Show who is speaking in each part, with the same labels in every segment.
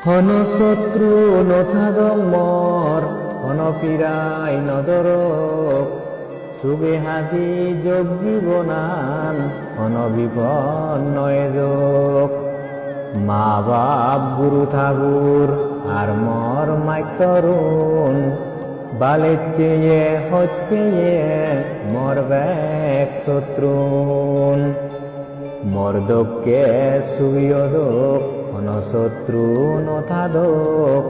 Speaker 1: হন শত্রু নথাগম মর হন পীড়াই নদরক সুগে হাতি যোগ জীবনান হন বিপন্নয়ে যোগ মা বাপ গুরু ঠাকুর আর মর মাইতরুণ বালে চেয়ে হত পেয়ে মর ব্যাক শত্রুন মর্দকে সুবিয়দক হন শত্রু নথাদক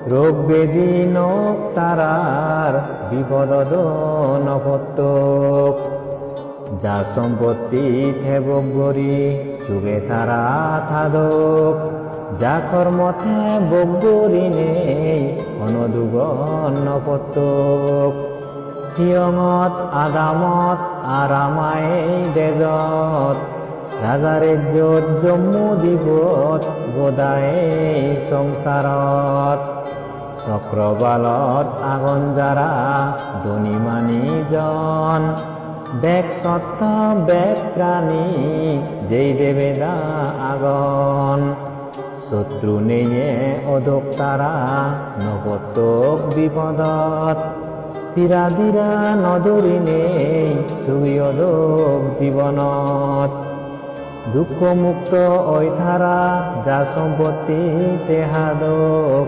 Speaker 1: রোগ বেদি নক তারার বিপদ নপত্তক যা সম্পত্তি থেবক গরি সুগে তারা থাদক যা কর্মথে বগরি নেই অনদুগন নপত্তক হিয়ঙত আদামত আরামায় দেজত রাজারে যত জম্মু দিবত গোদায়ে সংসারত চক্রবালত আগন যারা ধনীমানি জন বেক সত্য বেক প্রাণী যেই দেবেদা আগন শত্রু নেয়ে অধক তারা নপত্তক বিপদত পীড়াদিরা নদরি নেই সুগিয়দক জীবনত দুঃখ মুক্ত ওই ধারা যা সম্পত্তি তেহাদক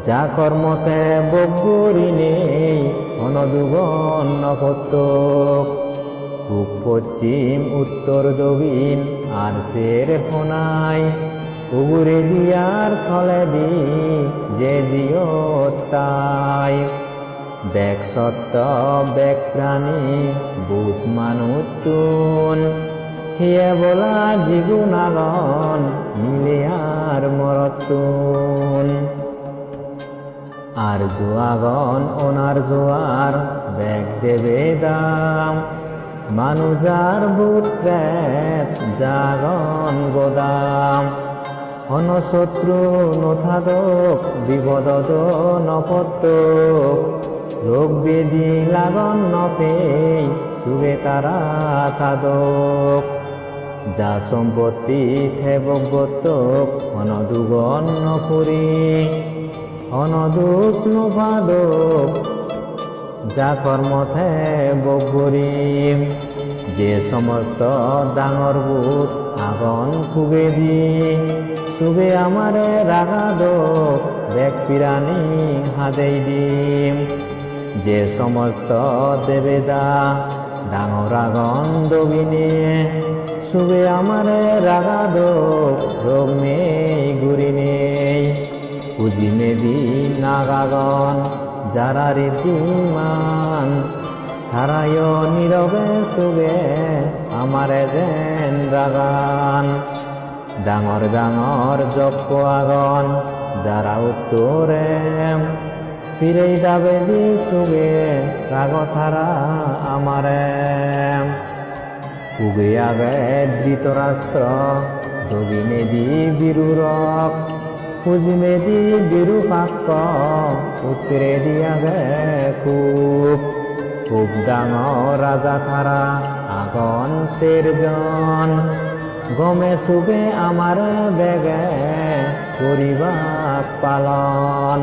Speaker 1: যা কর্মতে বগরি নেই অনদুগন নপত্তক পূব পশ্চিম উত্তর দক্ষিণ আর সের ফোনাই উগুরে দিয়ার থলে দি যে জিয়ত তাই বেক সত্য বেক প্রাণী বুধ মানুষ চুন হিয়ে বলা জীবনাগন মিলে আর মরতুন আর জোয়াগন ওনার জোয়ার ব্যাগ দেবে দাম মানুজার বুট ক্রেপ জাগন গোদাম হন শত্রু নথাদক বিপদ নপত্তক রোগ বেদি লাগন নপে সুগে তারা থাদক যা সম্পত্তি থেবক গতক অনদুগন নপুরি অনদুক নভাদক যা কর্মথে বগরি যে সমস্ত ডাঙর বুট আগন খুবে দি সুগে আমারে রাগাদক বেক পিরানি হাদেই দিম যে সমস্ত দেবেদা ডাঙর আগন দবিনে সুগে আমারে রাগাদক রোগ নেই গুরি নেই পুঁজি মেদি নাগাগন যারা রীতিমান তারায় নীরবে সুগে আমারে দেন রাগান ডাঙর ডাঙর যজ্ঞ আগন যারা উত্তরে ফিরেই দাবে দি সুগে রাগ থারা আমারে উগে আগে ধৃতরাষ্ট্র দবিনে দি বীরুরক পুজিমে দি বিরূপাক্ষ উত্তরে দিয়াগে খুব ডাঙর রাজা থারা আগন শেরজন গমে সুগে আমার বেগে করিবাক পালন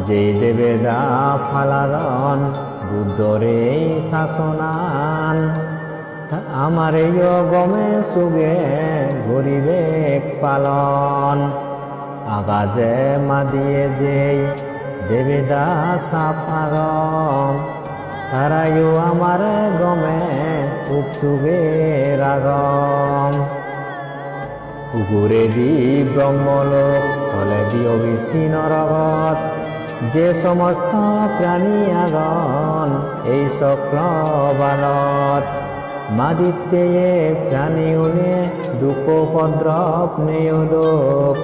Speaker 1: যে দেবেদা ফালারন বুদ্ধরে শাসনান আমার গমে সুগে গরিবেক পালন আগাজে মাদিয়ে যেই দেবেদা সাপ আগম তারায়ু আমার গমে উৎসুগে রাগম উগুরে দি ব্রহ্মলোক তলে দি অবিসি নরগত যে সমস্ত প্রাণী আগন এই চক্রবালত মাদিত্যে প্রাণী উনে দুঃখ উপদ্রব নেয়দক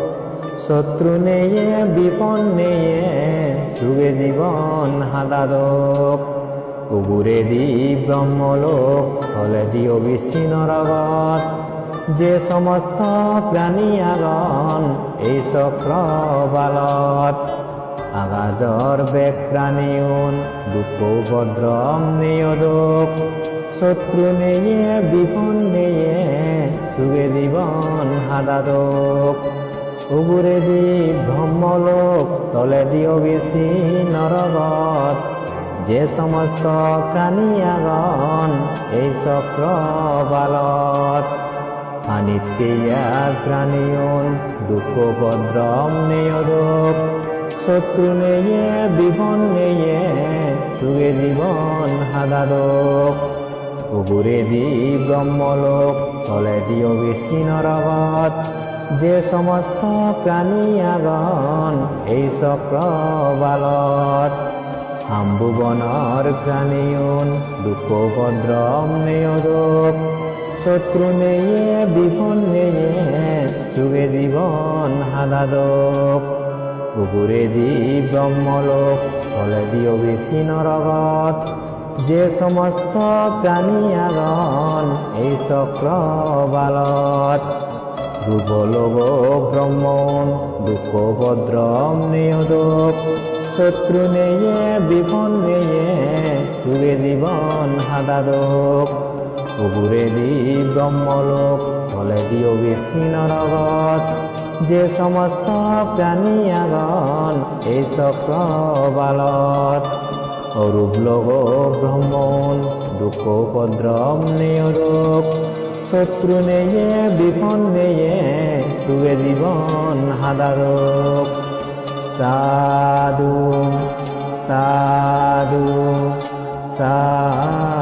Speaker 1: শত্রু নেয়ে বিপন নেয়ে সুগে জীবন হাদাদক উগুরে দি ব্রহ্মলোক তলে দি অবিসি নরগত যে সমস্ত প্রাণী আগন এই চক্রবালত আগাজর বেক প্রাণীউন দুঃখ উপদ্রব নেয়দক শত্রু নেয়ে বিপন নেয়ে সুগে জীবন হাদাদক উগুরে দি ব্রহ্মলোক তলে দিও বেশি নরগত যে সমস্ত প্রাণীয়াগণ এই চক্র বালত আনিত্যা প্রাণীয়ন দুঃখ ভদ্রম নেয়দোক শত্রু নেয়ে বিভন নেয়ে যুগে জীবন হাদাদোক উগুরে দি ব্রহ্মলোক তলে দিও বেশি নরগত যে সমস্ত প্রাণীয়াগণ এই চক্র বালত আম্বুবনর প্রাণীয়ন দুঃখ ভদ্রম নেয়দোক শত্রু নেয়ে বিপন নেয়ে যুগে জীবন হাদাদোক উগুরে দি ব্রহ্মলোক তলে দিও বেশি নরগত যে সমস্ত প্রাণীয়াগণ এই চক্র বালত রূপলোক ব্রহ্মণ দুঃখ ভদ্রম নেয়দোক শত্রু নেয়ে বিপন নেয়ে যুগে জীবন হাদাদোক উগুরে দি ব্রহ্মলোক তলে দিও বেশি নরগত যে সমস্ত প্রাণীয়াগণ এই চক্র বালত অরূপ লোক ব্রহ্মণ দুঃখ ভদ্রম নেয়দোক শত্রু নেয়ে বিপন নেয়ে যুগে জীবন হাদাদোক সাধু সাধু সাধু